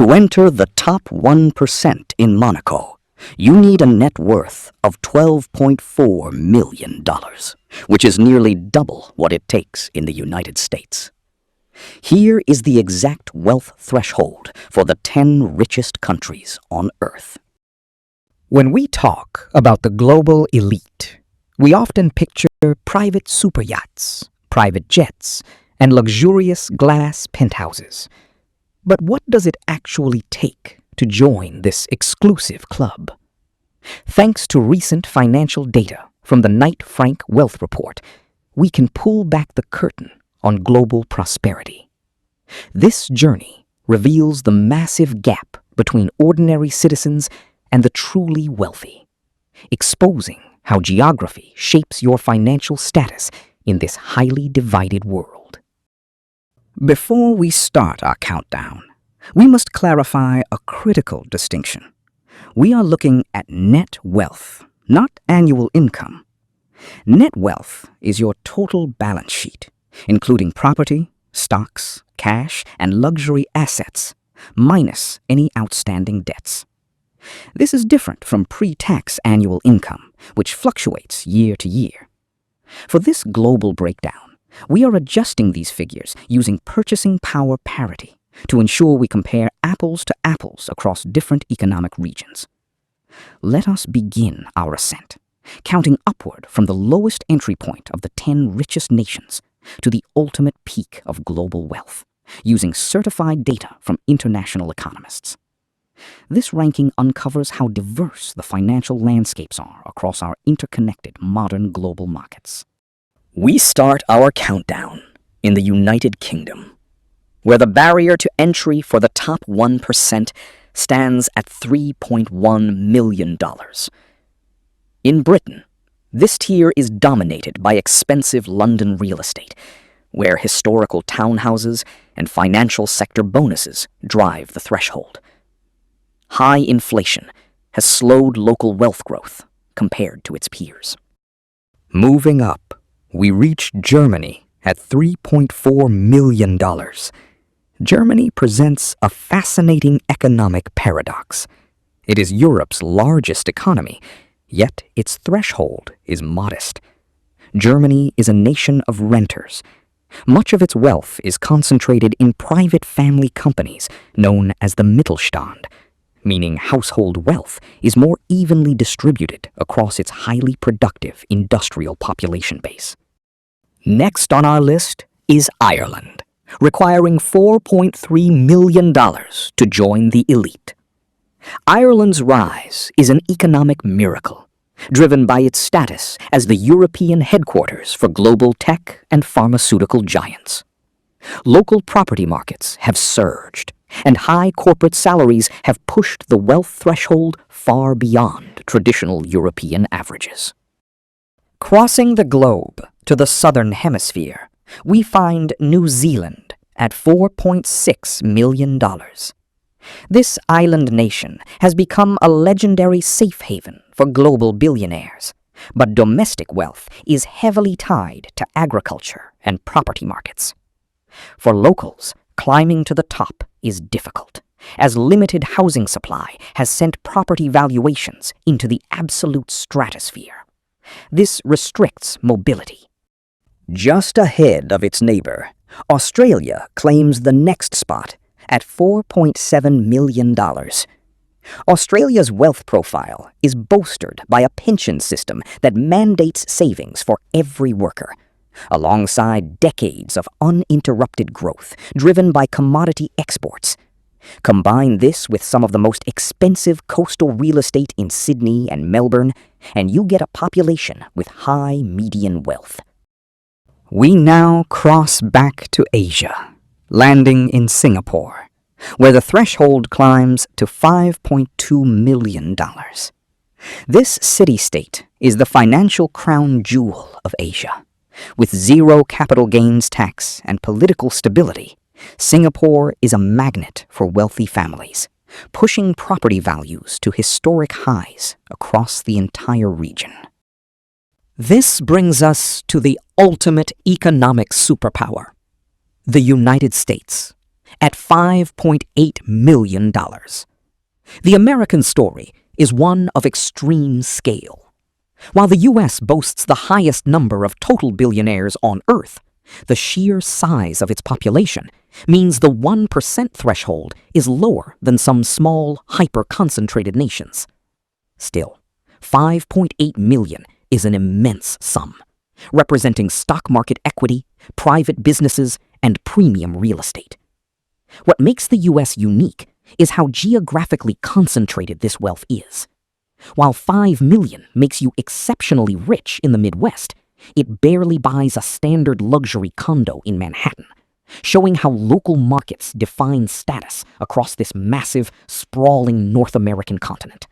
To enter the top 1% in Monaco, you need a net worth of $12.4 million, which is nearly double what it takes in the United States. Here is the exact wealth threshold for the 10 richest countries on Earth. When we talk about the global elite, we often picture private superyachts, private jets, and luxurious glass penthouses. But what does it actually take to join this exclusive club? Thanks to recent financial data from the Knight Frank Wealth Report, we can pull back the curtain on global prosperity. This journey reveals the massive gap between ordinary citizens and the truly wealthy, exposing how geography shapes your financial status in this highly divided world. Before we start our countdown, we must clarify a critical distinction. We are looking at net wealth, not annual income. Net wealth is your total balance sheet, including property, stocks, cash, and luxury assets, minus any outstanding debts. This is different from pre-tax annual income, which fluctuates year to year. For this global breakdown, we are adjusting these figures using purchasing power parity to ensure we compare apples to apples across different economic regions. Let us begin our ascent, counting upward from the lowest entry point of the 10 richest nations to the ultimate peak of global wealth, using certified data from international economists. This ranking uncovers how diverse the financial landscapes are across our interconnected modern global markets. We start our countdown in the United Kingdom, where the barrier to entry for the top 1% stands at $3.1 million. In Britain, this tier is dominated by expensive London real estate, where historical townhouses and financial sector bonuses drive the threshold. High inflation has slowed local wealth growth compared to its peers. Moving up, we reach Germany at $3.4 million. Germany presents a fascinating economic paradox. It is Europe's largest economy, yet its threshold is modest. Germany is a nation of renters. Much of its wealth is concentrated in private family companies known as the Mittelstand, meaning household wealth is more evenly distributed across its highly productive industrial population base. Next on our list is Ireland, requiring $4.3 million to join the elite. Ireland's rise is an economic miracle, driven by its status as the European headquarters for global tech and pharmaceutical giants. Local property markets have surged, and high corporate salaries have pushed the wealth threshold far beyond traditional European averages. Crossing the globe to the southern hemisphere, we find New Zealand at $4.6 million. This island nation has become a legendary safe haven for global billionaires, but domestic wealth is heavily tied to agriculture and property markets. For locals, climbing to the top is difficult, as limited housing supply has sent property valuations into the absolute stratosphere. This restricts mobility. Just ahead of its neighbor, Australia claims the next spot at $4.7 million. Australia's wealth profile is bolstered by a pension system that mandates savings for every worker, alongside decades of uninterrupted growth driven by commodity exports. Combine this with some of the most expensive coastal real estate in Sydney and Melbourne, and you get a population with high median wealth. We now cross back to Asia, landing in Singapore, where the threshold climbs to $5.2 million. This city-state is the financial crown jewel of Asia. With zero capital gains tax and political stability, Singapore is a magnet for wealthy families, pushing property values to historic highs across the entire region. This brings us to the ultimate economic superpower, the United States, at $5.8 million. The American story is one of extreme scale. While the U.S. boasts the highest number of total billionaires on Earth, the sheer size of its population means the 1% threshold is lower than some small, hyper-concentrated nations. Still, 5.8 million is an immense sum, representing stock market equity, private businesses, and premium real estate. What makes the U.S. unique is how geographically concentrated this wealth is. While 5 million makes you exceptionally rich in the Midwest, it barely buys a standard luxury condo in Manhattan, showing how local markets define status across this massive, sprawling North American continent.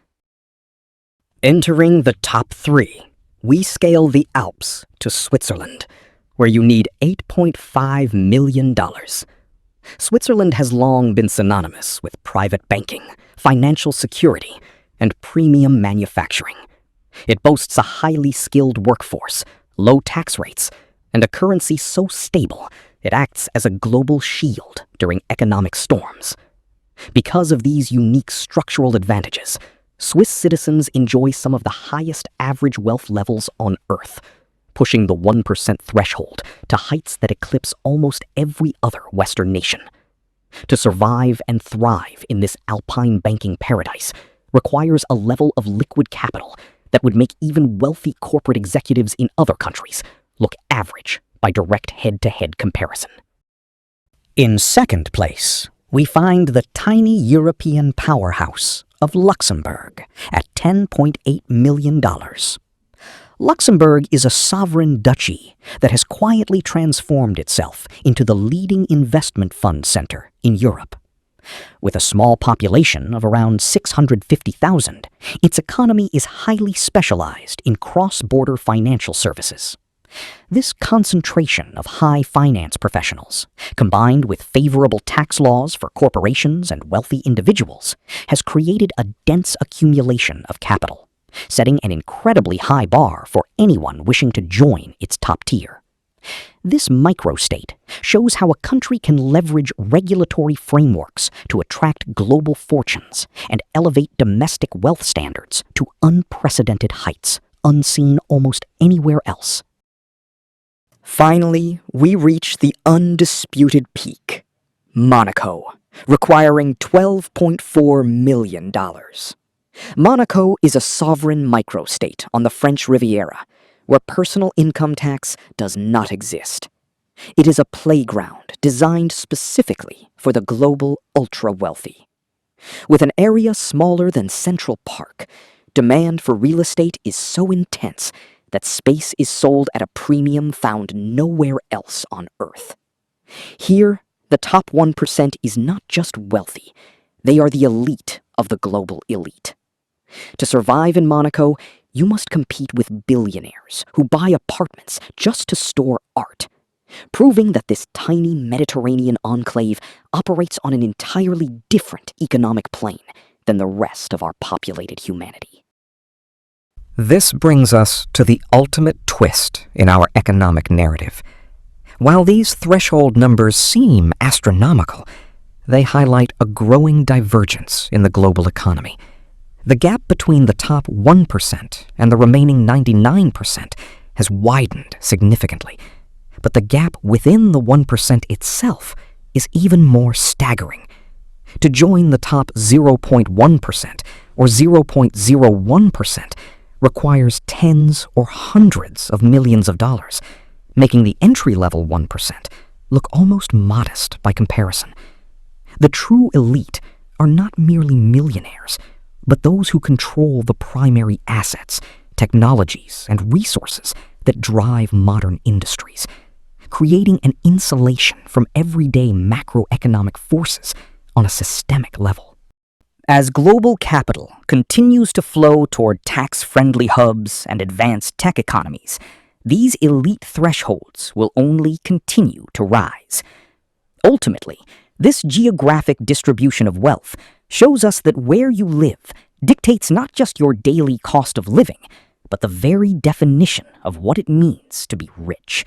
Entering the top 3, we scale the Alps to Switzerland, where you need $8.5 million. Switzerland has long been synonymous with private banking, financial security, and premium manufacturing. It boasts a highly skilled workforce, low tax rates, and a currency so stable it acts as a global shield during economic storms. Because of these unique structural advantages, Swiss citizens enjoy some of the highest average wealth levels on Earth, pushing the 1% threshold to heights that eclipse almost every other Western nation. To survive and thrive in this alpine banking paradise requires a level of liquid capital that would make even wealthy corporate executives in other countries look average by direct head-to-head comparison. In second place, we find the tiny European powerhouse of Luxembourg at $10.8 million. Luxembourg is a sovereign duchy that has quietly transformed itself into the leading investment fund center in Europe. With a small population of around 650,000, its economy is highly specialized in cross-border financial services. This concentration of high finance professionals, combined with favorable tax laws for corporations and wealthy individuals, has created a dense accumulation of capital, setting an incredibly high bar for anyone wishing to join its top tier. This microstate shows how a country can leverage regulatory frameworks to attract global fortunes and elevate domestic wealth standards to unprecedented heights, unseen almost anywhere else. Finally, we reach the undisputed peak, Monaco, requiring $12.4 million. Monaco is a sovereign microstate on the French Riviera, where personal income tax does not exist. It is a playground designed specifically for the global ultra-wealthy. With an area smaller than Central Park, demand for real estate is so intense that space is sold at a premium found nowhere else on Earth. Here, the top 1% is not just wealthy, they are the elite of the global elite. To survive in Monaco, you must compete with billionaires who buy apartments just to store art, proving that this tiny Mediterranean enclave operates on an entirely different economic plane than the rest of our populated humanity. This brings us to the ultimate twist in our economic narrative. While these threshold numbers seem astronomical, they highlight a growing divergence in the global economy. The gap between the top 1% and the remaining 99% has widened significantly, but the gap within the 1% itself is even more staggering. To join the top 0.1% or 0.01% requires tens or hundreds of millions of dollars, making the entry-level 1% look almost modest by comparison. The true elite are not merely millionaires, but those who control the primary assets, technologies, and resources that drive modern industries, creating an insulation from everyday macroeconomic forces on a systemic level. As global capital continues to flow toward tax-friendly hubs and advanced tech economies, these elite thresholds will only continue to rise. Ultimately, this geographic distribution of wealth shows us that where you live dictates not just your daily cost of living, but the very definition of what it means to be rich.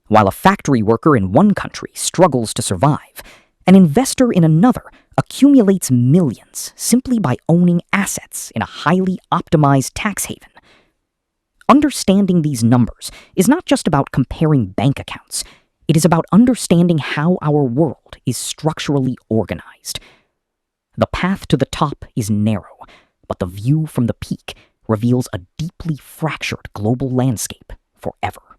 While a factory worker in one country struggles to survive, An investor in another accumulates millions simply by owning assets in a highly optimized tax haven. Understanding these numbers is not just about comparing bank accounts. It is about understanding how our world is structurally organized. The path to the top is narrow, but the view from the peak reveals a deeply fractured global landscape forever.